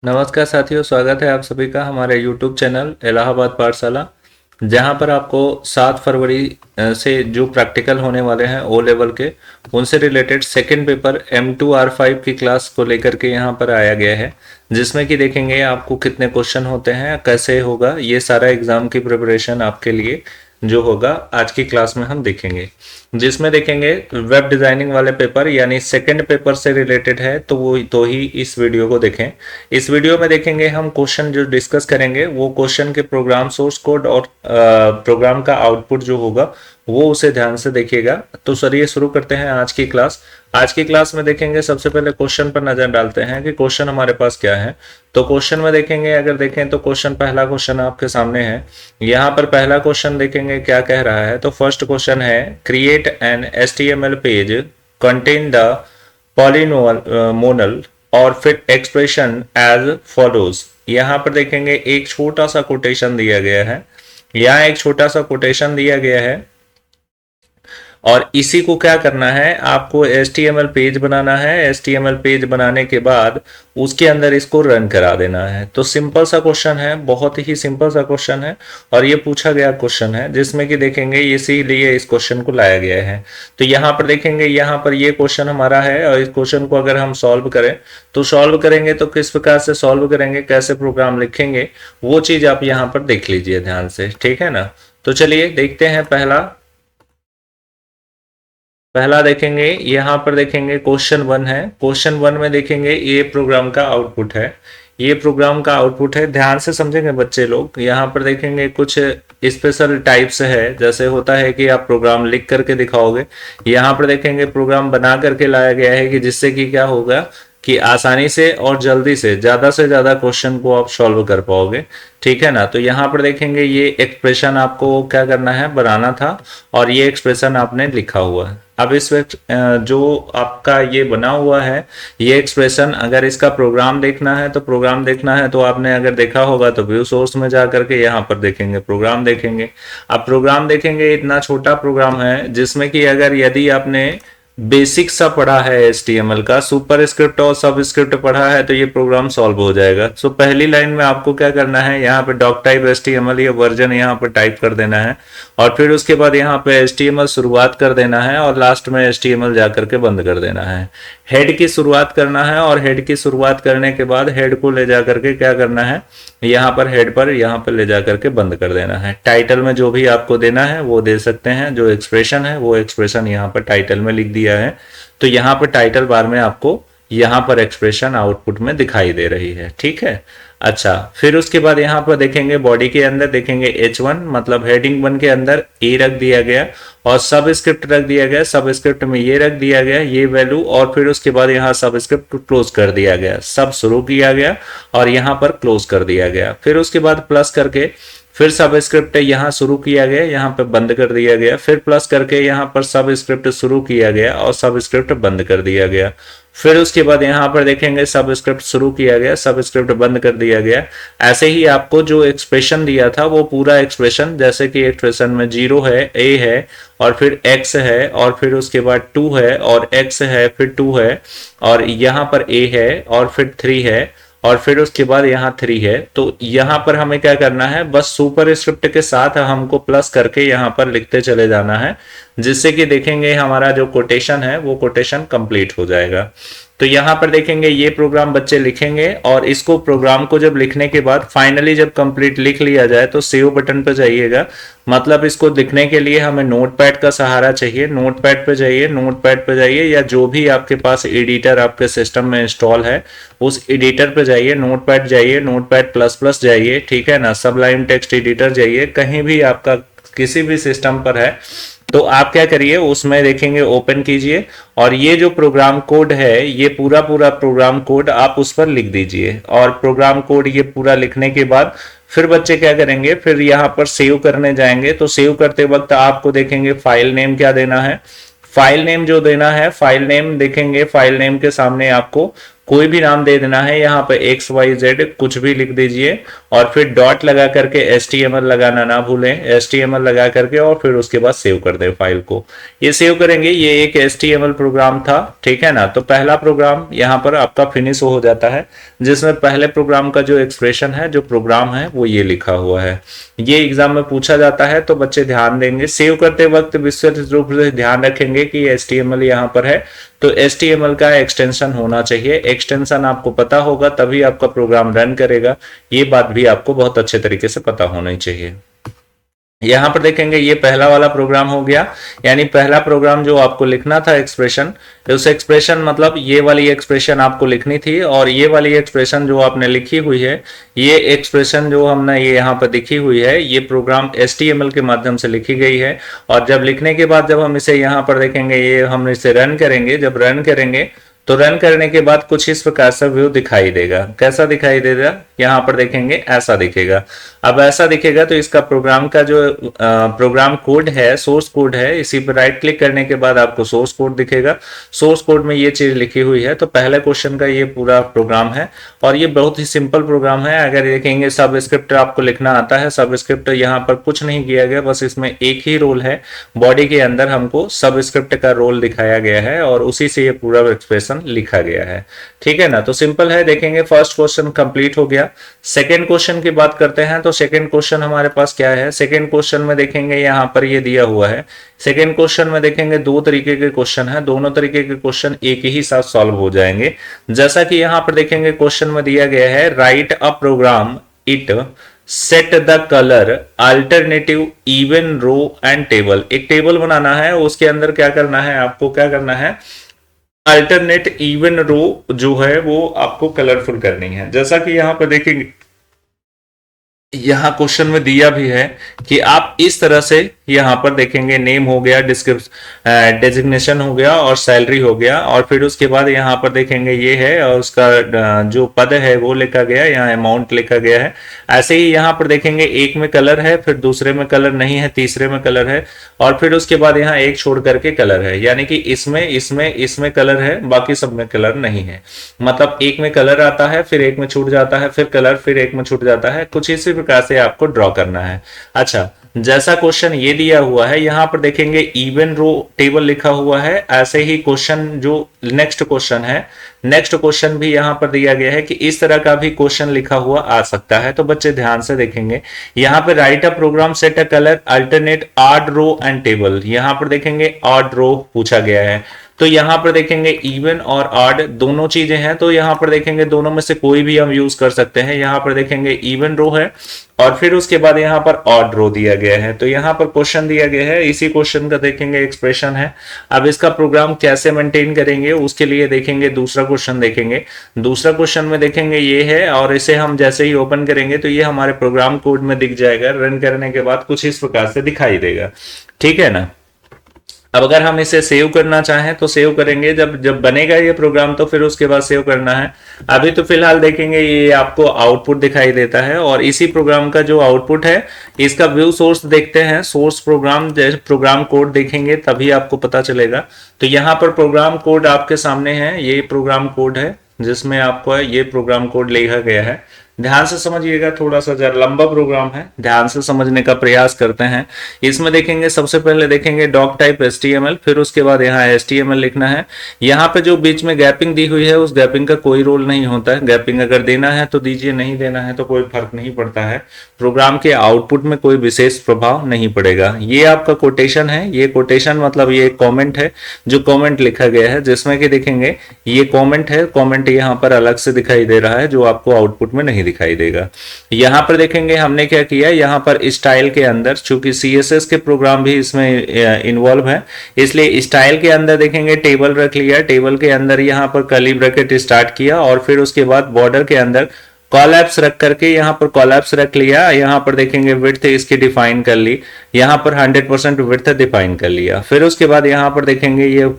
नमस्कार साथियों, स्वागत है आप सभी का हमारे YouTube चैनल इलाहाबाद पाठशाला। जहां पर आपको 7 फरवरी से जो प्रैक्टिकल होने वाले हैं ओ लेवल के, उनसे रिलेटेड सेकंड पेपर M2R5 की क्लास को लेकर के यहां पर आया गया है, जिसमें कि देखेंगे आपको कितने क्वेश्चन होते हैं, कैसे होगा ये सारा एग्जाम की प्रिपरेशन आपके लिए जो होगा आज की क्लास में हम देखेंगे। जिसमें देखेंगे वेब डिजाइनिंग वाले पेपर यानी सेकंड पेपर से रिलेटेड है, तो ही इस वीडियो को देखें। इस वीडियो में देखेंगे हम क्वेश्चन जो डिस्कस करेंगे वो क्वेश्चन के प्रोग्राम सोर्स कोड और प्रोग्राम का आउटपुट जो होगा वो उसे ध्यान से देखिएगा। तो चलिए शुरू करते हैं आज की क्लास। आज की क्लास में देखेंगे सबसे पहले क्वेश्चन पर नजर डालते हैं कि क्वेश्चन हमारे पास क्या है। तो क्वेश्चन में देखेंगे, अगर देखें तो पहला क्वेश्चन आपके सामने है। यहाँ पर पहला क्वेश्चन देखेंगे क्या कह रहा है। तो फर्स्ट क्वेश्चन है, create an HTML page contain the polynomial और फिर एक्सप्रेशन एज फॉलोज। यहाँ पर देखेंगे एक छोटा सा कोटेशन दिया गया है, यहाँ एक छोटा सा कोटेशन दिया गया है और इसी को क्या करना है, आपको HTML पेज बनाना है। HTML पेज बनाने के बाद उसके अंदर इसको रन करा देना है। तो सिंपल सा क्वेश्चन है, बहुत ही सिंपल सा क्वेश्चन है और ये पूछा गया क्वेश्चन है, जिसमें कि देखेंगे इसीलिए इस क्वेश्चन को लाया गया है। तो यहाँ पर देखेंगे, यहाँ पर ये क्वेश्चन हमारा है और इस क्वेश्चन को अगर हम सॉल्व करें तो सॉल्व करेंगे तो किस प्रकार से सॉल्व करेंगे, कैसे प्रोग्राम लिखेंगे, वो चीज आप यहाँ पर देख लीजिए ध्यान से, ठीक है ना। तो चलिए देखते हैं पहला देखेंगे। यहाँ पर देखेंगे क्वेश्चन 1 है। क्वेश्चन 1 में देखेंगे ये प्रोग्राम का आउटपुट है, ये प्रोग्राम का आउटपुट है। ध्यान से समझेंगे बच्चे लोग। यहाँ पर देखेंगे कुछ स्पेशल टाइप्स है, जैसे होता है कि आप प्रोग्राम लिख करके दिखाओगे। यहाँ पर देखेंगे प्रोग्राम बना करके लाया गया है कि जिससे कि क्या होगा कि आसानी से और जल्दी से ज्यादा क्वेश्चन को आप सॉल्व कर पाओगे, ठीक है ना। तो यहाँ पर देखेंगे ये एक्सप्रेशन आपको क्या करना है, बनाना था और ये एक्सप्रेशन आपने लिखा हुआ है। अब इस वक्त जो आपका ये बना हुआ है ये एक्सप्रेशन, अगर इसका प्रोग्राम देखना है तो आपने अगर देखा होगा तो व्यू सोर्स में जा करके यहाँ पर देखेंगे प्रोग्राम देखेंगे। अब प्रोग्राम देखेंगे, इतना छोटा प्रोग्राम है जिसमें कि अगर यदि आपने बेसिक सा पढ़ा है HTML का, सुपर स्क्रिप्ट और सब स्क्रिप्ट पढ़ा है, तो ये प्रोग्राम सॉल्व हो जाएगा। सो पहली लाइन में आपको क्या करना है, यहाँ पे डॉक टाइप HTML या वर्जन यहाँ पर टाइप कर देना है और फिर उसके बाद यहाँ पे HTML शुरुआत कर देना है और लास्ट में HTML जाकर के बंद कर देना है। हेड की शुरुआत करना है और हेड की शुरुआत करने के बाद हेड को ले जाकर के क्या करना है, यहाँ पर हेड पर यहाँ पर ले जाकर के बंद कर देना है। टाइटल में जो भी आपको देना है वो दे सकते हैं, जो एक्सप्रेशन है वो एक्सप्रेशन यहाँ पर टाइटल में लिख दिया है। तो यहाँ पर टाइटल बार में आपको यहाँ पर एक्सप्रेशन आउटपुट में दिखाई दे रही है, ठीक है। अच्छा, फिर उसके बाद यहाँ पर देखेंगे बॉडी के अंदर देखेंगे H1 मतलब हेडिंग 1 के अंदर ए रख दिया गया और सब स्क्रिप्ट रख दिया गया, सब स्क्रिप्ट में ये रख दिया गया ये वैल्यू, और फिर उसके बाद यहाँ सब स्क्रिप्ट क्लोज कर दिया गया, सब शुरू किया गया और यहाँ पर क्लोज कर दिया गया। फिर उसके बाद प्लस करके फिर सब स्क्रिप्ट यहाँ शुरू किया गया, यहाँ पे बंद कर दिया गया, फिर प्लस करके यहाँ पर सब स्क्रिप्ट शुरू किया गया और सब स्क्रिप्ट बंद कर दिया गया। फिर उसके बाद यहाँ पर देखेंगे सब स्क्रिप्ट शुरू किया गया, सब स्क्रिप्ट बंद कर दिया गया। ऐसे ही आपको जो एक्सप्रेशन दिया था वो पूरा एक्सप्रेशन, जैसे कि एक्सप्रेशन में 0 है, a है और फिर x है और फिर उसके बाद 2 है और x है फिर 2 है और यहाँ पर a है और फिर 3 है और फिर उसके बाद यहाँ 3 है। तो यहाँ पर हमें क्या करना है, बस सुपर स्क्रिप्ट के साथ हमको प्लस करके यहाँ पर लिखते चले जाना है, जिससे कि देखेंगे हमारा जो कोटेशन है वो कोटेशन कंप्लीट हो जाएगा। तो यहाँ पर देखेंगे ये प्रोग्राम बच्चे लिखेंगे और इसको प्रोग्राम को जब लिखने के बाद फाइनली जब कंप्लीट लिख लिया जाए तो सेव बटन पर जाइएगा। मतलब इसको लिखने के लिए हमें नोटपैड का सहारा चाहिए। नोटपैड पे जाइए, नोटपैड पे जाइए या जो भी आपके पास एडिटर आपके सिस्टम में इंस्टॉल है उस एडिटर पे जाइए, नोटपैड जाइए, नोटपैड प्लस प्लस जाइए, ठीक है ना, सबलाइन टेक्स्ट एडिटर जाइए, कहीं भी आपका किसी भी सिस्टम पर है तो आप क्या करिए उसमें देखेंगे ओपन कीजिए और ये जो प्रोग्राम कोड है ये पूरा प्रोग्राम कोड आप उस पर लिख दीजिए। और प्रोग्राम कोड ये पूरा लिखने के बाद फिर बच्चे क्या करेंगे, फिर यहाँ पर सेव करने जाएंगे। तो सेव करते वक्त आपको देखेंगे फाइल नेम क्या देना है, फाइल नेम जो देना है, फाइल नेम देखेंगे, फाइल नेम के सामने आपको कोई भी नाम दे देना है, यहाँ पे एक्स वाई जेड कुछ भी लिख दीजिए और फिर डॉट लगा करके HTML लगाना ना भूलें, HTML लगा करके और फिर उसके बाद सेव कर दें फाइल को। ये सेव करेंगे, ये एक HTML प्रोग्राम था, ठीक है ना। तो पहला प्रोग्राम यहाँ पर आपका फिनिश हो जाता है, जिसमें पहले प्रोग्राम का जो एक्सप्रेशन है, जो प्रोग्राम है वो ये लिखा हुआ है। ये एग्जाम में पूछा जाता है, तो बच्चे ध्यान देंगे सेव करते वक्त विशेष रूप से ध्यान रखेंगे कि HTML यहाँ पर है, तो HTML का एक्सटेंशन होना चाहिए। एक्सटेंशन आपको पता होगा तभी आपका प्रोग्राम रन करेगा, ये बात भी आपको बहुत अच्छे तरीके से पता होनी चाहिए। यहाँ पर देखेंगे ये पहला वाला प्रोग्राम हो गया, यानी पहला प्रोग्राम जो आपको लिखना था एक्सप्रेशन, उस एक्सप्रेशन मतलब ये वाली एक्सप्रेशन आपको लिखनी थी, और ये वाली एक्सप्रेशन जो आपने लिखी हुई है, ये एक्सप्रेशन जो हमने ये यहाँ पर लिखी हुई है, ये प्रोग्राम HTML के माध्यम से लिखी गई है। और जब लिखने के बाद जब हम इसे यहाँ पर देखेंगे, ये हम इसे रन करेंगे, जब रन करेंगे तो रन करने के बाद कुछ इस प्रकार से व्यू दिखाई देगा। कैसा दिखाई देगा, यहाँ पर देखेंगे ऐसा दिखेगा। अब ऐसा दिखेगा तो इसका प्रोग्राम का जो प्रोग्राम कोड है, सोर्स कोड है, इसी पर राइट क्लिक करने के बाद आपको सोर्स कोड दिखेगा। सोर्स कोड में ये चीज लिखी हुई है। तो पहले क्वेश्चन का ये पूरा प्रोग्राम है और ये बहुत ही सिंपल प्रोग्राम है। अगर देखेंगे सब स्क्रिप्ट आपको लिखना आता है, सब स्क्रिप्ट यहाँ पर कुछ नहीं किया गया, बस इसमें एक ही रोल है, बॉडी के अंदर हमको सब स्क्रिप्ट का रोल दिखाया गया है और उसी से ये पूरा एक्सप्रेशन लिखा गया है, ठीक है ना। तो सिंपल है, देखेंगे फर्स्ट क्वेश्चन कंप्लीट हो गया। सेकंड क्वेश्चन की बात करते हैं, तो सेकंड क्वेश्चन हमारे पास क्या है। सेकंड क्वेश्चन में देखेंगे यहाँ पर ये दिया हुआ है। सेकंड क्वेश्चन में देखेंगे दो तरीके के क्वेश्चन है, दोनों तरीके के क्वेश्चन एक ही साथ सॉल्व हो जाएंगे। जैसा कि यहाँ पर देखेंगे क्वेश्चन में दिया गया है, write a program it set the colour alternative even row and table. एक टेबल बनाना है, उसके अंदर क्या करना है, आपको क्या करना है, अल्टरनेट इवन रो जो है वो आपको कलरफुल करनी है। जैसा कि यहां पर देखेंगे, यहां क्वेश्चन में दिया भी है कि आप इस तरह से यहां पर देखेंगे नेम हो गया, डिस्क्रिप्शन डेजिग्नेशन हो गया और सैलरी हो गया, और फिर उसके बाद यहां पर देखेंगे ये है और उसका जो पद है वो लिखा गया, यहाँ अमाउंट लिखा गया है। ऐसे ही यहां पर देखेंगे एक में कलर है, फिर दूसरे में कलर नहीं है, तीसरे में कलर है, और फिर उसके बाद यहाँ एक छोड़ करके कलर है, यानी कि इसमें कलर है, बाकी सब में कलर नहीं है। मतलब एक में कलर आता है, फिर एक में छूट जाता है, फिर कलर, फिर एक में छूट जाता है, कुछ इसी प्रकार से आपको ड्रॉ करना है। अच्छा, जैसा क्वेश्चन ये दिया हुआ है, यहां पर देखेंगे इवन रो टेबल लिखा हुआ है। ऐसे ही क्वेश्चन जो नेक्स्ट क्वेश्चन है, नेक्स्ट क्वेश्चन भी यहां पर दिया गया है कि इस तरह का भी क्वेश्चन लिखा हुआ आ सकता है। तो बच्चे ध्यान से देखेंगे, यहां पर write a program set a colour alternate odd row and table, यहां पर देखेंगे ऑड रो पूछा गया है। तो यहां पर देखेंगे इवन और ऑड दोनों चीजें हैं, तो यहां पर देखेंगे दोनों में से कोई भी हम यूज कर सकते हैं। यहां पर देखेंगे इवन रो है और फिर उसके बाद यहां पर ऑड रो दिया गया है। तो यहां पर क्वेश्चन दिया गया है, इसी क्वेश्चन का देखेंगे एक्सप्रेशन है। अब इसका प्रोग्राम कैसे मेंटेन करेंगे उसके लिए देखेंगे दूसरा क्वेश्चन देखेंगे। दूसरा क्वेश्चन में देखेंगे ये है, और इसे हम जैसे ही ओपन करेंगे तो ये हमारे प्रोग्राम कोड में दिख जाएगा। रन करने के बाद कुछ इस प्रकार से दिखाई देगा, ठीक है ना। अब अगर हम इसे सेव करना चाहें तो सेव करेंगे, जब बनेगा ये प्रोग्राम तो फिर उसके बाद सेव करना है। अभी तो फिलहाल देखेंगे ये आपको आउटपुट दिखाई देता है, और इसी प्रोग्राम का जो आउटपुट है इसका व्यू सोर्स देखते हैं। सोर्स प्रोग्राम प्रोग्राम कोड देखेंगे तभी आपको पता चलेगा। तो यहाँ पर प्रोग्राम कोड आपके सामने है, ये प्रोग्राम कोड है जिसमें आपको ये प्रोग्राम कोड लिखा गया है। ध्यान से समझिएगा, थोड़ा सा जरा लंबा प्रोग्राम है, ध्यान से समझने का प्रयास करते हैं। इसमें देखेंगे सबसे पहले देखेंगे डॉक टाइप HTML, फिर उसके बाद यहाँ HTML लिखना है। यहाँ पे जो बीच में गैपिंग दी हुई है उस गैपिंग का कोई रोल नहीं होता है। गैपिंग अगर देना है तो दीजिए, नहीं देना है तो कोई फर्क नहीं पड़ता है। प्रोग्राम के आउटपुट में कोई विशेष प्रभाव नहीं पड़ेगा। ये आपका कोटेशन है, ये कोटेशन मतलब ये कॉमेंट है, जो कॉमेंट लिखा गया है, जिसमें कि देखेंगे ये कॉमेंट है। कॉमेंट यहाँ पर अलग से दिखाई दे रहा है जो आपको आउटपुट में नहीं दिखाई देगा। यहां पर देखेंगे हमने क्या किया, यहां पर स्टाइल के अंदर, चूंकि CSS के प्रोग्राम भी इसमें इन्वॉल्व है, इसलिए स्टाइल के अंदर देखेंगे टेबल रख लिया। टेबल के अंदर यहां पर कर्ली ब्रैकेट स्टार्ट किया, और फिर उसके बाद बॉर्डर के अंदर कॉलैप्स रख करके यहाँ पर कॉलैप्स रख लिया। यहाँ पर देखेंगे विड्थ इसकी डिफाइन कर ली, यहाँ पर 100% विड्थ डिफाइन कर लिया। फिर उसके बाद यहाँ पर देखेंगे ये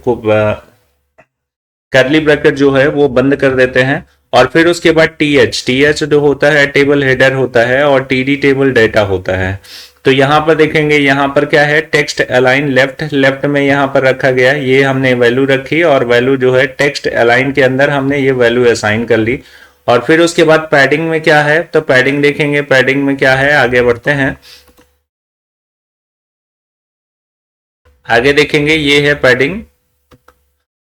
कर्ली ब्रैकेट जो है वो बंद कर देते हैं, और फिर उसके बाद TH जो होता है टेबल हेडर होता है, और TD टेबल डेटा होता है। तो यहाँ पर देखेंगे यहाँ पर क्या है, टेक्स्ट अलाइन लेफ्ट, लेफ्ट में यहाँ पर रखा गया, ये हमने वैल्यू रखी और वैल्यू जो है टेक्स्ट अलाइन के अंदर हमने ये वैल्यू असाइन कर ली। और फिर उसके बाद पैडिंग में क्या है, तो पैडिंग देखेंगे, पैडिंग में क्या है, आगे बढ़ते हैं, आगे देखेंगे ये है पैडिंग।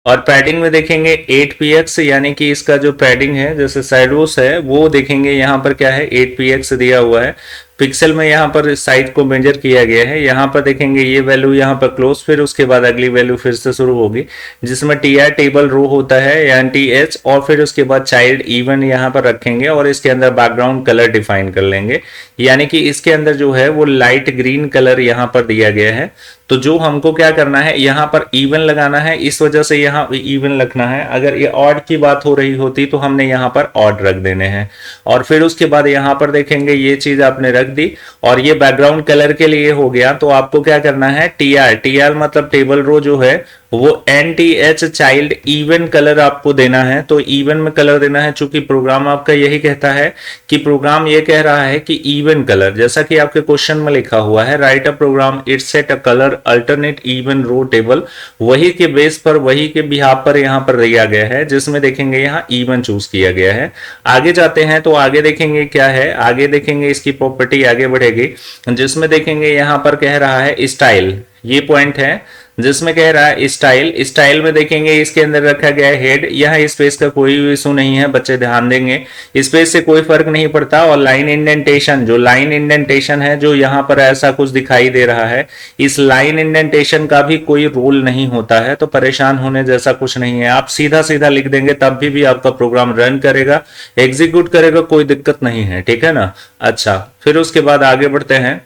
और पैडिंग में देखेंगे 8px, यानी कि इसका जो पैडिंग है जैसे साइडोस है वो देखेंगे यहाँ पर क्या है 8px दिया हुआ है। पिक्सल में यहाँ पर साइज को मेजर किया गया है, यहाँ पर देखेंगे ये वैल्यू यहाँ पर क्लोज, फिर उसके बाद अगली वैल्यू फिर से शुरू होगी जिसमें टी टेबल रो होता है एन टी एच, और फिर उसके बाद चाइल्ड इवन यहाँ पर रखेंगे और इसके अंदर बैकग्राउंड कलर डिफाइन कर लेंगे, यानी कि इसके अंदर जो है वो लाइट ग्रीन कलर यहाँ पर दिया गया है। तो जो हमको क्या करना है यहाँ पर इवन लगाना है, इस वजह से यहाँ इवन रखना है। अगर ये ऑड की बात हो रही होती तो हमने यहाँ पर ऑड रख देने हैं। और फिर उसके बाद यहाँ पर देखेंगे ये चीज आपने रख दी और ये बैकग्राउंड कलर के लिए हो गया। तो आपको क्या करना है, टी आर मतलब टेबल रो जो है वो N T H child even colour आपको देना है। तो इवन में कलर देना है, चूंकि प्रोग्राम आपका यही कहता है कि प्रोग्राम ये कह रहा है कि इवन कलर, जैसा कि आपके क्वेश्चन में लिखा हुआ है write a program it set a colour alternate even row table, वही के बेस पर, वही के बिहाफ पर यहाँ पर दिया गया है, जिसमें देखेंगे यहाँ इवन चूज किया गया है। आगे जाते हैं तो आगे देखेंगे क्या है, आगे देखेंगे इसकी प्रॉपर्टी आगे बढ़ेगी जिसमें देखेंगे यहाँ पर कह रहा है स्टाइल, ये पॉइंट है जिसमें कह रहा है स्टाइल। स्टाइल में देखेंगे इसके अंदर रखा गया है हेड, यहाँ स्पेस का कोई इशू नहीं है, बच्चे ध्यान देंगे, स्पेस से कोई फर्क नहीं पड़ता। और लाइन इंडेंटेशन, जो लाइन इंडेंटेशन है जो यहाँ पर ऐसा कुछ दिखाई दे रहा है, इस लाइन इंडेंटेशन का भी कोई रोल नहीं होता है, तो परेशान होने जैसा कुछ नहीं है। आप सीधा सीधा लिख देंगे तब भी आपका प्रोग्राम रन करेगा, एग्जीक्यूट करेगा, कोई दिक्कत नहीं है, ठीक है ना। अच्छा, फिर उसके बाद आगे बढ़ते हैं,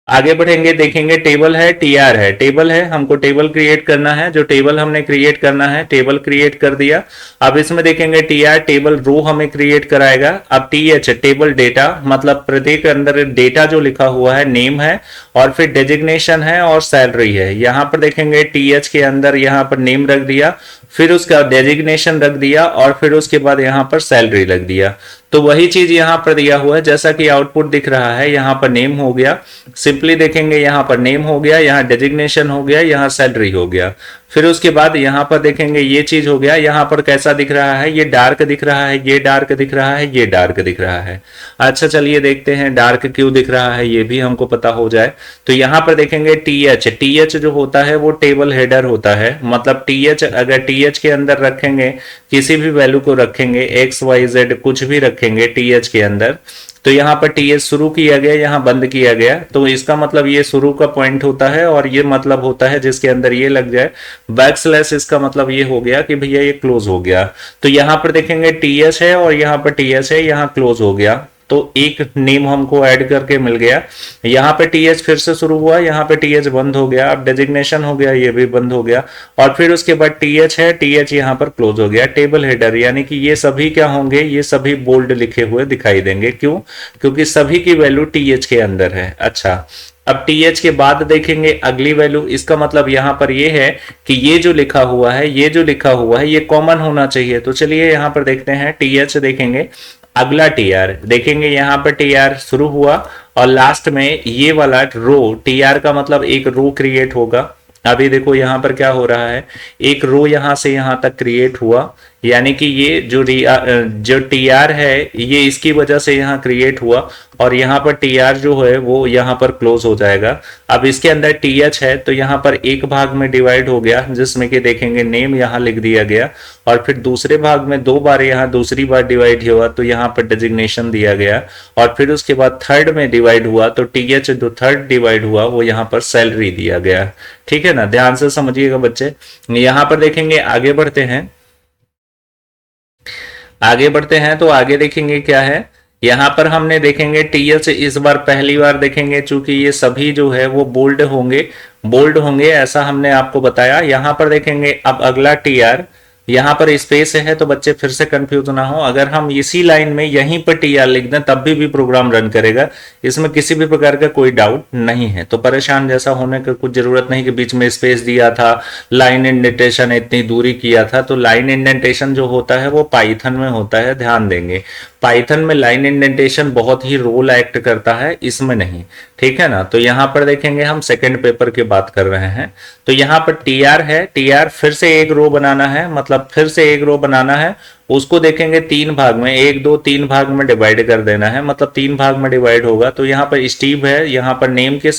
आगे बढ़ेंगे देखेंगे टेबल है, टीआर है, टेबल है, हमको टेबल क्रिएट करना है, जो टेबल हमने क्रिएट करना है टेबल क्रिएट कर दिया। अब इसमें देखेंगे टीआर टेबल रो हमें क्रिएट कराएगा। अब टीएच टेबल डेटा, मतलब प्रत्येक अंदर डेटा जो लिखा हुआ है नेम है और फिर डेजिग्नेशन है और सैलरी है। यहाँ पर देखेंगे टीएच के अंदर यहाँ पर नेम रख दिया, फिर उसका डेजिग्नेशन रख दिया और फिर उसके बाद यहाँ पर सैलरी रख दिया। तो वही चीज यहाँ पर दिया हुआ है जैसा कि आउटपुट दिख रहा है, यहाँ पर नेम हो गया, सिंपली देखेंगे यहाँ पर नेम हो गया, यहाँ डेजिग्नेशन हो गया, यहाँ सैलरी हो गया। फिर उसके बाद यहाँ पर देखेंगे ये चीज हो गया, यहाँ पर कैसा दिख रहा है, ये डार्क दिख रहा है, ये डार्क दिख रहा है, ये डार्क दिख रहा है। अच्छा चलिए देखते हैं डार्क क्यों दिख रहा है, ये भी हमको पता हो जाए। तो यहाँ पर देखेंगे टीएच, टीएच जो होता है वो टेबल हेडर होता है, मतलब टीएच अगर टीएच के अंदर रखेंगे, किसी भी वैल्यू को रखेंगे, एक्स वाई जेड कुछ भी रखेंगे टीएच के अंदर, तो यहाँ पर टीएच शुरू किया गया, यहाँ बंद किया गया, तो इसका मतलब ये शुरू का पॉइंट होता है और ये मतलब होता है जिसके अंदर ये लग जाए बैकस्लैश, इसका मतलब ये हो गया कि भैया ये क्लोज हो गया। तो यहाँ पर देखेंगे टीएच है और यहाँ पर टीएच है, यहाँ क्लोज हो गया, तो एक नेम हमको ऐड करके मिल गया। यहाँ पे टीएच फिर से शुरू हुआ, यहाँ पे टीएच बंद हो गया, अब डेजिग्नेशन हो गया, ये भी बंद हो गया, और फिर उसके बाद टीएच है, टीएच यहाँ पर क्लोज हो गया। टेबल हेडर यानी कि ये सभी क्या होंगे, ये सभी बोल्ड लिखे हुए दिखाई देंगे, क्यों, क्योंकि सभी की वैल्यू टीएच के अंदर है। अच्छा, अब टीएच के बाद देखेंगे अगली वैल्यू, इसका मतलब यहाँ पर ये है कि ये जो लिखा हुआ है, ये जो लिखा हुआ है ये कॉमन होना चाहिए। तो चलिए यहाँ पर देखते हैं टीएच, देखेंगे अगला टीआर, देखेंगे यहाँ पर टीआर शुरू हुआ और लास्ट में ये वाला रो, टीआर का मतलब एक रो क्रिएट होगा। अभी देखो यहाँ पर क्या हो रहा है, एक रो यहाँ से यहाँ तक क्रिएट हुआ, यानी कि ये जो टीआर है ये इसकी वजह से यहाँ क्रिएट हुआ और यहाँ पर टीआर जो है वो यहाँ पर क्लोज हो जाएगा। अब इसके अंदर टीएच है तो यहाँ पर एक भाग में डिवाइड हो गया, जिसमें कि देखेंगे नेम यहाँ लिख दिया गया, और फिर दूसरे भाग में दो बार यहाँ दूसरी बार डिवाइड हुआ तो यहाँ पर डेजिग्नेशन दिया गया, और फिर उसके बाद थर्ड में डिवाइड हुआ तो टीएच जो थर्ड डिवाइड हुआ वो यहाँ पर सैलरी दिया गया। ठीक है ना, ध्यान से समझिएगा बच्चे। यहाँ पर देखेंगे, आगे बढ़ते हैं, आगे बढ़ते हैं तो आगे देखेंगे क्या है, यहाँ पर हमने देखेंगे टीएच इस बार पहली बार देखेंगे, चूंकि ये सभी जो है वो बोल्ड होंगे, बोल्ड होंगे ऐसा हमने आपको बताया। यहाँ पर देखेंगे अब अगला टीआर, यहाँ पर स्पेस है तो बच्चे फिर से कंफ्यूज ना हो, अगर हम इसी लाइन में यहीं पर टीआर लिख दें तब भी प्रोग्राम रन करेगा, इसमें किसी भी प्रकार का कोई डाउट नहीं है। तो परेशान जैसा होने की कुछ जरूरत नहीं कि बीच में स्पेस दिया था, लाइन इंडेंटेशन इतनी दूरी किया था। तो लाइन इंडेंटेशन जो होता है वो पाइथन में होता है, ध्यान देंगे पाइथन में लाइन इंडेंटेशन बहुत ही रोल एक्ट करता है, इसमें नहीं। ठीक है ना। तो यहाँ पर देखेंगे हम सेकंड पेपर की बात कर रहे हैं। तो यहाँ पर टी आर है, टी आर फिर से एक रो बनाना है, मतलब फिर से एक रो बनाना है। उसको देखेंगे तीन भाग में, एक दो तीन भाग में डिवाइड कर देना है, मतलब तीन भाग में डिवाइड होगा। तो यहाँ पर स्टीव है, यहाँ पर नेम के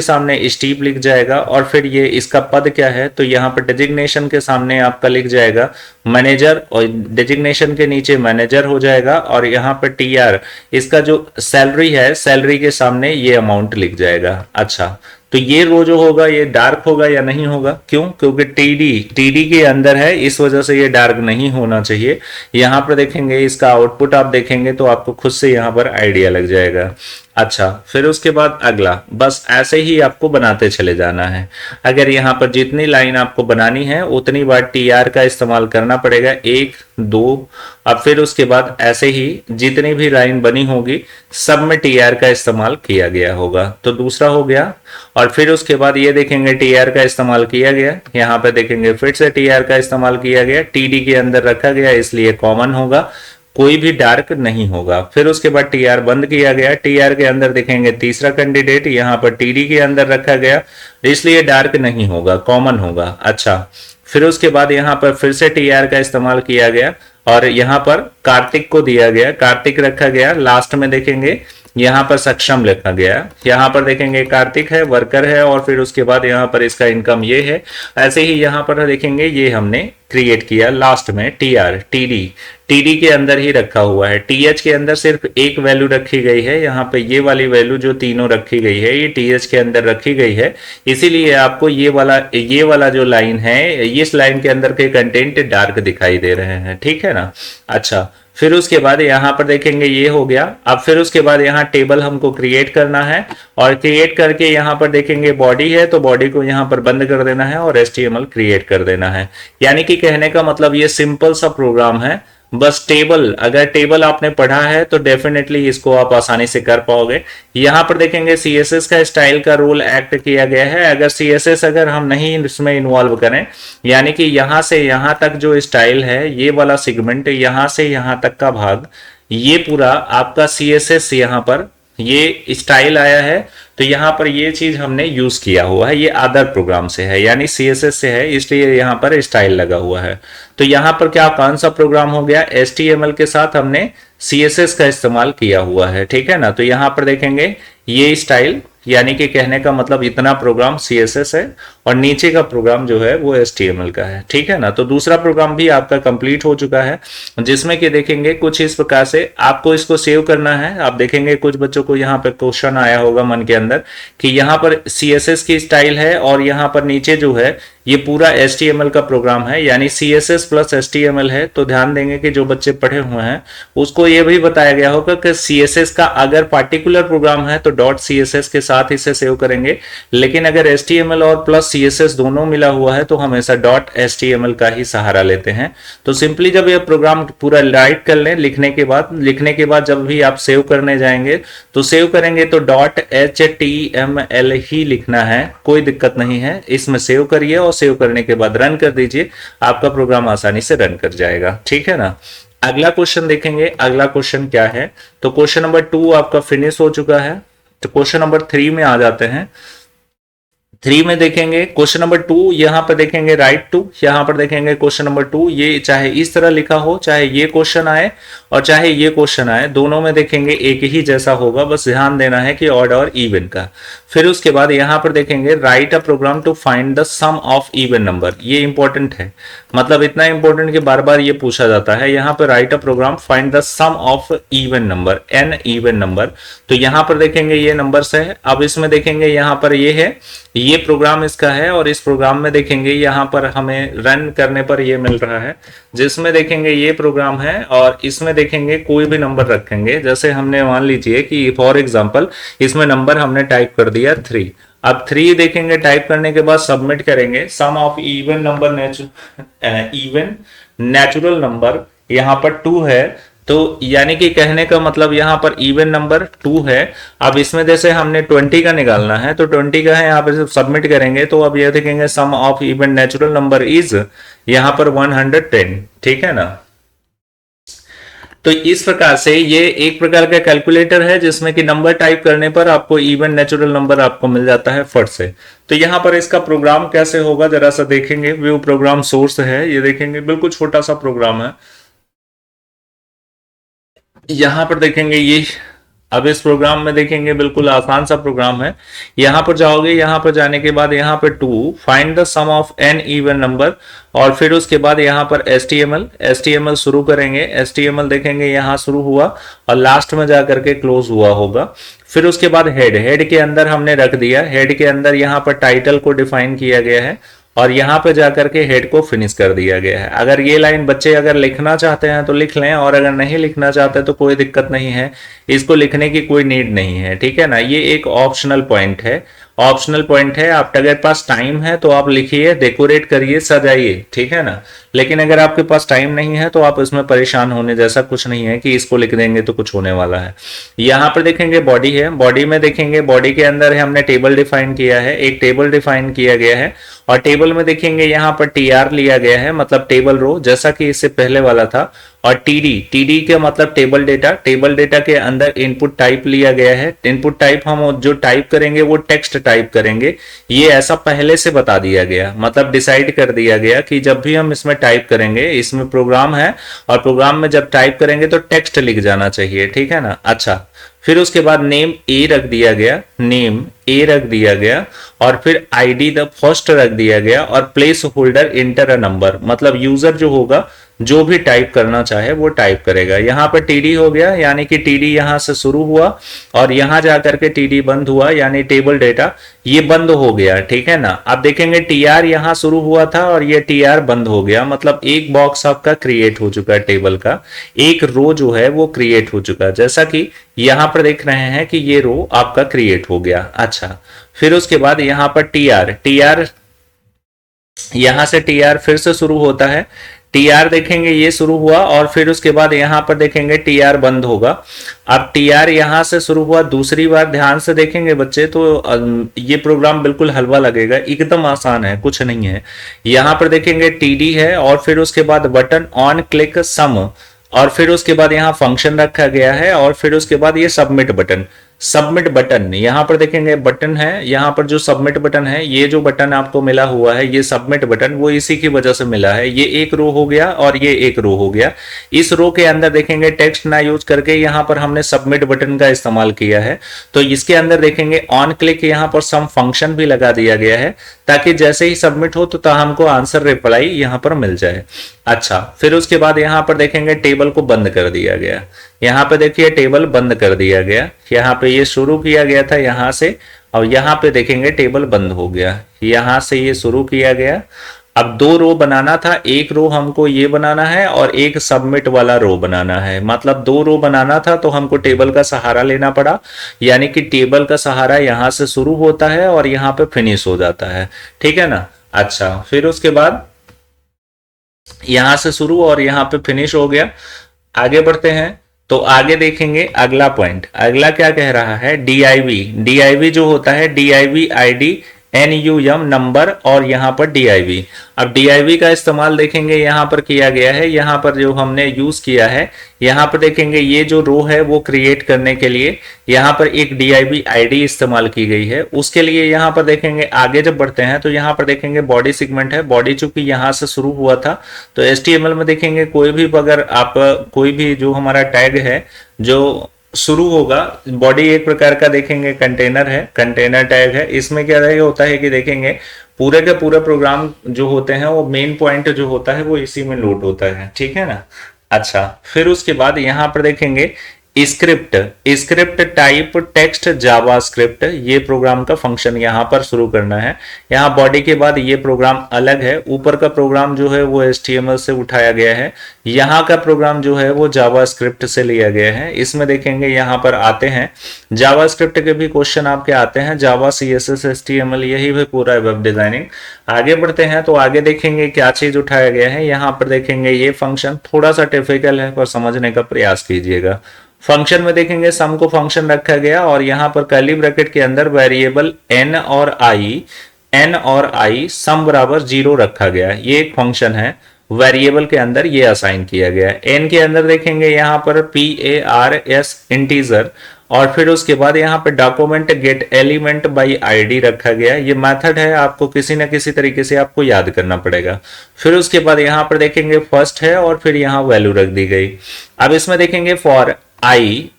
सामने स्टीव लिख जाएगा। और फिर ये इसका पद क्या है, तो यहाँ पर डेजिग्नेशन के सामने आपका लिख जाएगा मैनेजर, और डेजिग्नेशन के नीचे मैनेजर हो जाएगा। और यहाँ पर टी आर, इसका जो सैलरी है, सैलरी के सामने ये अमाउंट लिख जाएगा। अच्छा, तो ये रो जो होगा ये डार्क होगा या नहीं होगा? क्यों? क्योंकि टीडी के अंदर है, इस वजह से ये डार्क नहीं होना चाहिए। यहां पर देखेंगे इसका आउटपुट आप देखेंगे तो आपको खुद से यहां पर आइडिया लग जाएगा। अच्छा, फिर उसके बाद अगला, बस ऐसे ही आपको बनाते चले जाना है। अगर यहाँ पर जितनी लाइन आपको बनानी है उतनी बार टी आर का इस्तेमाल करना पड़ेगा, एक दो। अब फिर उसके बाद ऐसे ही जितनी भी लाइन बनी होगी सब में टी आर का इस्तेमाल किया गया होगा। तो दूसरा हो गया। और फिर उसके बाद ये देखेंगे टी आर का इस्तेमाल किया गया, यहाँ पे देखेंगे फिर से टी आर का इस्तेमाल किया गया, टी डी के अंदर रखा गया इसलिए कॉमन होगा, कोई भी डार्क नहीं होगा। फिर उसके बाद टी आर बंद किया गया, टी आर के अंदर देखेंगे तीसरा कैंडिडेट, यहाँ पर टी डी के अंदर रखा गया इसलिए डार्क नहीं होगा, कॉमन होगा। अच्छा, फिर उसके बाद यहाँ पर फिर से टी आर का इस्तेमाल किया गया और यहाँ पर कार्तिक को दिया गया, कार्तिक रखा गया। लास्ट में देखेंगे यहाँ पर सक्षम लिखा गया, यहाँ पर देखेंगे कार्तिक है, वर्कर है, और फिर उसके बाद यहाँ पर इसका इनकम ये है। ऐसे ही यहाँ पर देखेंगे ये हमने क्रिएट किया। लास्ट में टी आर, टीडी के अंदर ही रखा हुआ है, टीएच के अंदर सिर्फ एक वैल्यू रखी गई है। यहाँ पे ये वाली वैल्यू जो तीनों रखी गई है ये टीएच के अंदर रखी गई है, इसीलिए आपको ये वाला जो लाइन है, इस लाइन के अंदर के कंटेंट डार्क दिखाई दे रहे हैं। ठीक है ना। अच्छा, फिर उसके बाद यहाँ पर देखेंगे ये हो गया। अब फिर उसके बाद यहाँ टेबल हमको क्रिएट करना है, और क्रिएट करके यहाँ पर देखेंगे बॉडी है तो बॉडी को यहाँ पर बंद कर देना है और HTML क्रिएट कर देना है। यानी कि कहने का मतलब ये सिंपल सा प्रोग्राम है। बस टेबल, अगर टेबल आपने पढ़ा है तो डेफिनेटली इसको आप आसानी से कर पाओगे। यहाँ पर देखेंगे CSS का स्टाइल का रोल एक्ट किया गया है। अगर CSS अगर हम नहीं इसमें इन्वॉल्व करें, यानी कि यहाँ से यहाँ तक जो स्टाइल है, ये वाला सेगमेंट, यहाँ से यहाँ तक का भाग, ये पूरा आपका CSS यहाँ पर ये स्टाइल आया है, तो यहाँ पर ये चीज हमने यूज किया हुआ है, ये अदर प्रोग्राम से है यानी CSS से है, इसलिए यहाँ पर स्टाइल लगा हुआ है। तो यहाँ पर क्या कौन सा प्रोग्राम हो गया, HTML के साथ हमने CSS का इस्तेमाल किया हुआ है। ठीक है ना। तो यहाँ पर देखेंगे ये स्टाइल, यानी कि कहने का मतलब इतना प्रोग्राम CSS है और नीचे का प्रोग्राम जो है वो HTML का है। ठीक है ना। तो दूसरा प्रोग्राम भी आपका कंप्लीट हो चुका है, जिसमें कि देखेंगे कुछ इस प्रकार से आपको इसको सेव करना है। आप देखेंगे कुछ बच्चों को यहाँ पे क्वेश्चन आया होगा मन के अंदर कि यहाँ पर CSS की स्टाइल है और यहाँ पर नीचे जो है ये पूरा HTML का प्रोग्राम है, यानी CSS प्लस HTML है। तो ध्यान देंगे कि जो बच्चे पढ़े हुए हैं उसको ये भी बताया गया होगा कि CSS का अगर पार्टिकुलर प्रोग्राम है तो .css के साथ इसे सेव करेंगे, लेकिन अगर HTML और प्लस CSS दोनों मिला हुआ है तो हमेशा .html का ही सहारा लेते हैं। तो सिंपली जब ये प्रोग्राम पूरा राइट कर लें, लिखने के बाद जब भी आप सेव करने जाएंगे तो सेव करेंगे तो .html ही लिखना है, कोई दिक्कत नहीं है। इसमें सेव करिए और सेव करने के बाद रन कर दीजिए, आपका प्रोग्राम आसानी से रन कर जाएगा। ठीक है ना। अगला क्वेश्चन देखेंगे, अगला क्वेश्चन क्या है। तो क्वेश्चन नंबर 2 आपका फिनिश हो चुका है। तो क्वेश्चन नंबर 3 में आ जाते हैं। 3 में देखेंगे क्वेश्चन नंबर 2, यहाँ पर देखेंगे राइट टू, यहाँ पर देखेंगे क्वेश्चन नंबर 2, ये चाहे इस तरह लिखा हो, चाहे ये क्वेश्चन आए और चाहे ये क्वेश्चन आए, दोनों में देखेंगे एक ही जैसा होगा, बस ध्यान देना है कि ऑड और इवन का। फिर उसके बाद यहाँ पर देखेंगे write a program to find the sum of even number, ये इंपॉर्टेंट है, मतलब इतना इंपॉर्टेंट कि बार बार ये पूछा जाता है। यहाँ पर write a program find the sum of even number, n even number. तो यहाँ पर देखेंगे ये नंबर्स है। अब इसमें देखेंगे यहाँ पर ये है, ये प्रोग्राम इसका है, और इस प्रोग्राम में देखेंगे यहाँ पर हमें रन करने पर ये मिल रहा है, जिसमें देखेंगे ये प्रोग्राम है और इसमें देखेंगे कोई भी नंबर रखेंगे। जैसे हमने मान लीजिए कि फॉर एग्जांपल इसमें नंबर हमने टाइप कर दिया 3। अब 3 देखेंगे, टाइप करने के बाद सबमिट करेंगे, sum of even number even natural number यहाँ पर 2 है। तो यानी कि कहने का मतलब यहाँ पर इवन नंबर 2 है। अब इसमें जैसे हमने 20 का निकालना है तो 20 का है, यहाँ पर सबमिट करेंगे तो अब ये देखेंगे sum of even natural number is यहाँ पर 110। ठीक है ना। तो इस प्रकार से ये एक प्रकार का कैलकुलेटर है जिसमें कि नंबर टाइप करने पर आपको इवन नेचुरल नंबर आपको मिल जाता है फट से। तो यहाँ पर इसका प्रोग्राम कैसे होगा जरा सा देखेंगे। व्यू प्रोग्राम सोर्स है, ये देखेंगे बिल्कुल छोटा सा प्रोग्राम है। यहाँ पर देखेंगे ये, अब इस प्रोग्राम में देखेंगे बिल्कुल आसान सा प्रोग्राम है। यहाँ पर जाओगे, यहाँ पर जाने के बाद यहाँ पर to find the sum of N even number, और फिर उसके बाद यहाँ पर एस टी एम एल शुरू करेंगे। एस टी एम एल देखेंगे यहाँ शुरू हुआ और लास्ट में जाकर के क्लोज हुआ होगा। फिर उसके बाद हेड के अंदर हमने रख दिया, हेड के अंदर यहाँ पर टाइटल को डिफाइन किया गया है और यहाँ पे जाकर के हेड को फिनिश कर दिया गया है। अगर ये लाइन बच्चे अगर लिखना चाहते हैं तो लिख लें, और अगर नहीं लिखना चाहते तो कोई दिक्कत नहीं है, इसको लिखने की कोई नीड नहीं है, ठीक है ना। ये एक ऑप्शनल पॉइंट है, ऑप्शनल पॉइंट है। आपके अगर पास टाइम है तो आप लिखिए, डेकोरेट करिए, सजाइए, ठीक है ना। लेकिन अगर आपके पास टाइम नहीं है तो आप इसमें परेशान होने जैसा कुछ नहीं है कि इसको लिख देंगे तो कुछ होने वाला है। यहाँ पर देखेंगे बॉडी है, बॉडी में देखेंगे बॉडी के अंदर हमने टेबल डिफाइन किया है, एक टेबल डिफाइन किया गया है, और टेबल में देखेंगे यहाँ पर टीआर लिया गया है, मतलब टेबल रो, जैसा कि इससे पहले वाला था। और टीडी का मतलब टेबल डेटा, टेबल डेटा के अंदर इनपुट टाइप लिया गया है। इनपुट टाइप हम जो टाइप करेंगे वो टेक्स्ट टाइप करेंगे, ये ऐसा पहले से बता दिया गया, मतलब डिसाइड कर दिया गया कि जब भी हम इसमें टाइप करेंगे, इसमें प्रोग्राम है और प्रोग्राम में जब टाइप करेंगे तो टेक्स्ट लिख जाना चाहिए, ठीक है ना। अच्छा, फिर उसके बाद नेम ए रख दिया गया, नेम ए रख दिया गया, और फिर आईडी द फर्स्ट रख दिया गया, और place holder inter a number, मतलब यूजर जो होगा जो भी टाइप करना चाहे वो टाइप करेगा। यहाँ पर टीडी हो गया, यानी कि टीडी यहाँ से शुरू हुआ और यहाँ जाकर के टीडी बंद हुआ, यानी टेबल डेटा ये बंद हो गया, ठीक है ना। अब देखेंगे टीआर यहाँ शुरू हुआ था और ये टीआर बंद हो गया, मतलब एक बॉक्स आपका क्रिएट हो चुका है टेबल का, एक रो जो है वो क्रिएट हो चुका है, जैसा कि यहाँ पर देख रहे हैं कि ये रो आपका क्रिएट हो गया। अच्छा, फिर उसके बाद यहाँ पर टीआर यहां से टीआर फिर से शुरू होता है, टीआर देखेंगे ये शुरू हुआ और फिर उसके बाद यहां पर देखेंगे टीआर बंद होगा। अब टीआर यहां से शुरू हुआ दूसरी बार, ध्यान से देखेंगे बच्चे तो ये प्रोग्राम बिल्कुल हलवा लगेगा, एकदम आसान है, कुछ नहीं है। यहां पर देखेंगे टीडी है और फिर उसके बाद बटन ऑन क्लिक सम, और फिर उसके बाद यहाँ फंक्शन रखा गया है, और फिर उसके बाद ये सबमिट बटन यहाँ पर देखेंगे बटन है, यहाँ पर जो सबमिट बटन है, ये जो बटन आपको मिला हुआ है ये सबमिट बटन, वो इसी की वजह से मिला है। ये एक रो हो गया और ये एक रो हो गया। इस रो के अंदर देखेंगे टेक्स्ट ना यूज करके यहाँ पर हमने सबमिट बटन का इस्तेमाल किया है, तो इसके अंदर देखेंगे ऑन क्लिक यहाँ पर सम फंक्शन भी लगा दिया गया है, ताकि जैसे ही सबमिट हो तो हमको आंसर रिप्लाई यहाँ पर मिल जाए। अच्छा, फिर उसके बाद यहाँ पर देखेंगे टेबल को बंद कर दिया गया, यहाँ पे देखिए टेबल बंद कर दिया गया, यहाँ पे ये शुरू किया गया था यहाँ से, और यहाँ पे देखेंगे टेबल बंद हो गया, यहाँ से ये शुरू किया गया। अब दो रो बनाना था, एक रो हमको ये बनाना है और एक सबमिट वाला रो बनाना है, मतलब दो रो बनाना था तो हमको टेबल का सहारा लेना पड़ा, यानी कि टेबल का सहारा यहाँ से शुरू होता है और यहाँ पे फिनिश हो जाता है, ठीक है ना। अच्छा, फिर उसके बाद यहां से शुरू और यहाँ पे फिनिश हो गया। आगे बढ़ते हैं तो आगे देखेंगे अगला पॉइंट, अगला क्या कह रहा है, डीआईवी जो होता है डीआईवी आईडी NUM नंबर और यहाँ पर DIV। अब DIV का इस्तेमाल देखेंगे यहाँ पर किया गया है, यहाँ पर जो हमने यूज किया है, यहाँ पर देखेंगे ये जो रो है वो क्रिएट करने के लिए यहाँ पर एक DIV ID इस्तेमाल की गई है। उसके लिए यहाँ पर देखेंगे आगे जब बढ़ते हैं तो यहाँ पर देखेंगे बॉडी सेगमेंट है, बॉडी चूंकि यहाँ से शुरू हुआ था तो HTML में देखेंगे कोई भी अगर आप कोई भी जो हमारा टैग है जो शुरू होगा, बॉडी एक प्रकार का देखेंगे कंटेनर है, कंटेनर टैग है। इसमें क्या रहेगा होता है कि देखेंगे पूरे के पूरे प्रोग्राम जो होते हैं वो मेन पॉइंट जो होता है वो इसी में लोड होता है, ठीक है ना। अच्छा, फिर उसके बाद यहाँ पर देखेंगे स्क्रिप्ट टाइप टेक्स्ट जावास्क्रिप्ट, ये प्रोग्राम का फंक्शन यहाँ पर शुरू करना है। यहाँ बॉडी के बाद ये प्रोग्राम अलग है, ऊपर का प्रोग्राम जो है वो HTML से उठाया गया है, यहाँ का प्रोग्राम जो है वो जावास्क्रिप्ट से लिया गया है। इसमें देखेंगे यहाँ पर आते हैं जावास्क्रिप्ट के भी क्वेश्चन आपके आते हैं, जावा CSS HTML यही भी पूरा वेब डिजाइनिंग। आगे बढ़ते हैं तो आगे देखेंगे क्या चीज उठाया गया है। यहाँ पर देखेंगे ये फंक्शन थोड़ा सा टिपिकल है पर समझने का प्रयास कीजिएगा। फंक्शन में देखेंगे सम को फंक्शन रखा गया और यहाँ पर कर्ली ब्रैकेट के अंदर वेरिएबल n और i सम बराबर 0 रखा गया, ये एक फंक्शन है। वेरिएबल के अंदर ये असाइन किया गया है। एन के अंदर देखेंगे यहाँ पर PARS इंटीजर, और फिर उसके बाद यहाँ पे document gate element by ID रखा गया। ये मेथड है, आपको किसी ना किसी तरीके से आपको याद करना पड़ेगा। फिर उसके बाद यहाँ पर देखेंगे फर्स्ट है और फिर यहाँ वैल्यू रख दी गई। अब इसमें देखेंगे फॉर आई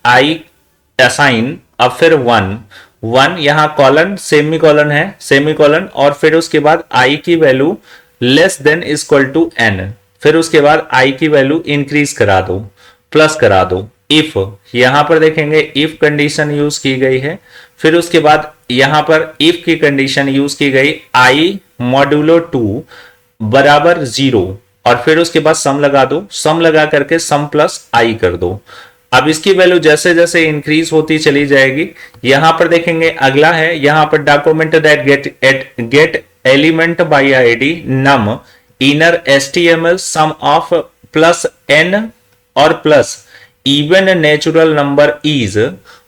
असाइन, अब फिर 1 यहाँ कॉलन सेमी कॉलन है, सेमी कॉलन, और फिर उसके बाद आई की value less than equal to n, फिर उसके बाद आई की वैल्यू इंक्रीज करा दो, प्लस करा दो। इफ यहां पर देखेंगे इफ कंडीशन यूज की गई है। फिर उसके बाद यहां पर इफ की कंडीशन यूज की गई आई मॉड्यूलो 2 बराबर 0, और फिर उसके बाद सम लगा दो, सम लगा करके सम प्लस आई कर दो। अब इसकी वैल्यू जैसे जैसे इंक्रीज होती चली जाएगी। यहां पर देखेंगे अगला है, यहां पर document that get element by ID num inner HTML sum of plus n और plus even natural number is,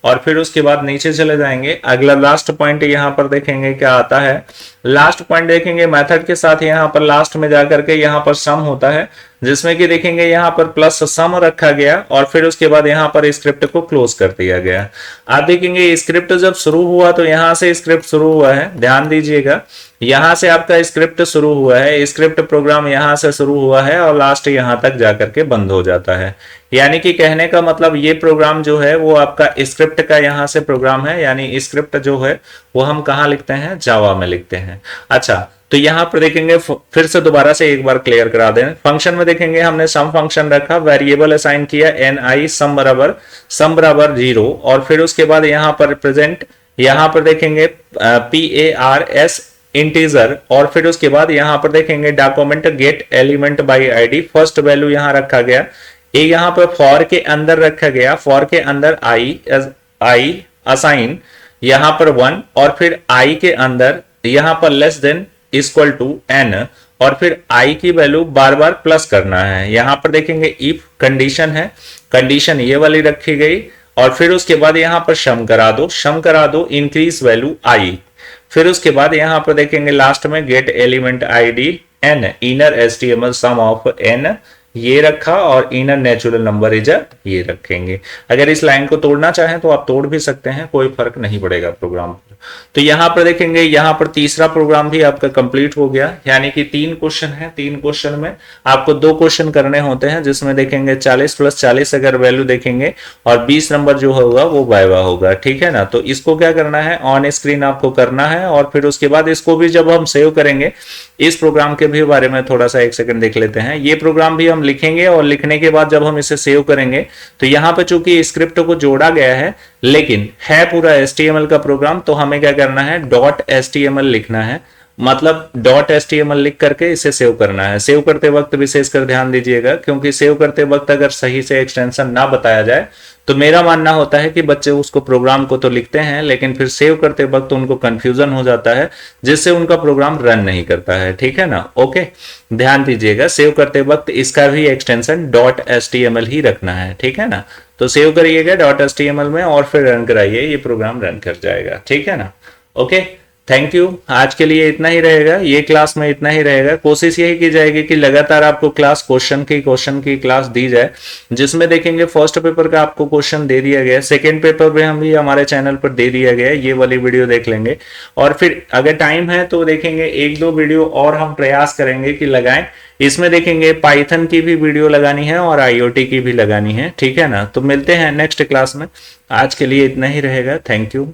और फिर उसके बाद नीचे चले जाएंगे। अगला लास्ट पॉइंट यहां पर देखेंगे क्या आता है। लास्ट पॉइंट देखेंगे मेथड के साथ यहां पर लास्ट में जाकर के यहां पर सम होता है, जिसमें कि देखेंगे यहां पर प्लस सम रखा गया, और फिर उसके बाद यहां पर स्क्रिप्ट को क्लोज कर दिया गया। आप देखेंगे स्क्रिप्ट जब शुरू हुआ तो यहां से स्क्रिप्ट शुरू हुआ है, ध्यान दीजिएगा, यहां से आपका स्क्रिप्ट शुरू हुआ है, स्क्रिप्ट प्रोग्राम यहां से शुरू हुआ है और लास्ट यहां तक जाकर के बंद हो जाता है। यानी कि कहने का मतलब ये प्रोग्राम जो है वो आपका स्क्रिप्ट का यहां से प्रोग्राम है, यानी स्क्रिप्ट जो है वो हम कहां लिखते हैं, जावा में लिखते हैं। अच्छा, तो यहां पर देखेंगे फिर से दोबारा से एक बार क्लियर करा दें। फंक्शन में देखेंगे हमने सम फंक्शन रखा, वेरिएबल असाइन किया ni सम बराबर 0, और फिर उसके बाद यहां पर प्रेजेंट, यहां पर देखेंगे PARS इंटीजर, और फिर उसके बाद यहां पर देखेंगे document gate element by ID, first value यहां रखा गया। ये यहां पर फॉर के अंदर रखा गया, फॉर के अंदर आई असाइन यहां पर 1, और फिर आई के अंदर यहां पर less than equal to n, और फिर i की वैल्यू बार बार प्लस करना है। यहां पर देखेंगे इफ कंडीशन है, कंडीशन ये वाली रखी गई, और फिर उसके बाद यहां पर सम करा दो इंक्रीज वैल्यू i। फिर उसके बाद यहां पर देखेंगे लास्ट में get element ID n inner HTML sum of n ये रखा, और इनर नेचुरल नंबर इज ये रखेंगे। अगर इस लाइन को तोड़ना चाहें तो आप तोड़ भी सकते हैं, कोई फर्क नहीं पड़ेगा प्रोग्राम पर। तो यहां पर देखेंगे यहां पर तीसरा प्रोग्राम भी आपका कंप्लीट हो गया, यानी कि 3 क्वेश्चन है। 3 क्वेश्चन में आपको 2 क्वेश्चन करने होते हैं, जिसमें देखेंगे 40 + 40 अगर वैल्यू देखेंगे, और 20 नंबर जो होगा वो वाइवा होगा, ठीक है ना। तो इसको क्या करना है, ऑन स्क्रीन आपको करना है, और फिर उसके बाद इसको भी जब हम सेव करेंगे, इस प्रोग्राम के भी बारे में थोड़ा सा 1 सेकंड देख लेते हैं। ये प्रोग्राम भी हम लिखेंगे, और लिखने के बाद जब हम इसे सेव करेंगे तो यहां पर चूंकि स्क्रिप्ट को जोड़ा गया है, लेकिन है पूरा HTML का प्रोग्राम, तो हमें क्या करना है, .html लिखना है, मतलब .html लिख करके इसे सेव करना है। सेव करते वक्त विशेषकर ध्यान दीजिएगा, क्योंकि सेव करते वक्त अगर सही से एक्सटेंशन ना बताया जाए तो मेरा मानना होता है कि बच्चे उसको प्रोग्राम को तो लिखते हैं, लेकिन फिर सेव करते वक्त उनको कंफ्यूजन हो जाता है, जिससे उनका प्रोग्राम रन नहीं करता है, ठीक है ना। ओके, ध्यान दीजिएगा, सेव करते वक्त इसका भी एक्सटेंशन .html ही रखना है, ठीक है ना। तो सेव करिएगा .html में, और फिर रन कराइए, ये प्रोग्राम रन कर जाएगा, ठीक है ना। Okay, thank you. आज के लिए इतना ही रहेगा, ये क्लास में इतना ही रहेगा। कोशिश यही की जाएगी कि लगातार आपको क्वेश्चन की क्लास दी जाए, जिसमें देखेंगे फर्स्ट पेपर का आपको क्वेश्चन दे दिया गया, सेकंड पेपर में हम भी हमारे चैनल पर दे दिया गया, ये वाली वीडियो देख लेंगे, और फिर अगर टाइम है तो देखेंगे 1-2 वीडियो और हम प्रयास करेंगे कि लगाएं। इसमें देखेंगे पाइथन की भी वीडियो लगानी है और IoT की भी लगानी है, ठीक है ना। तो मिलते हैं नेक्स्ट क्लास में, आज के लिए इतना ही रहेगा। Thank you.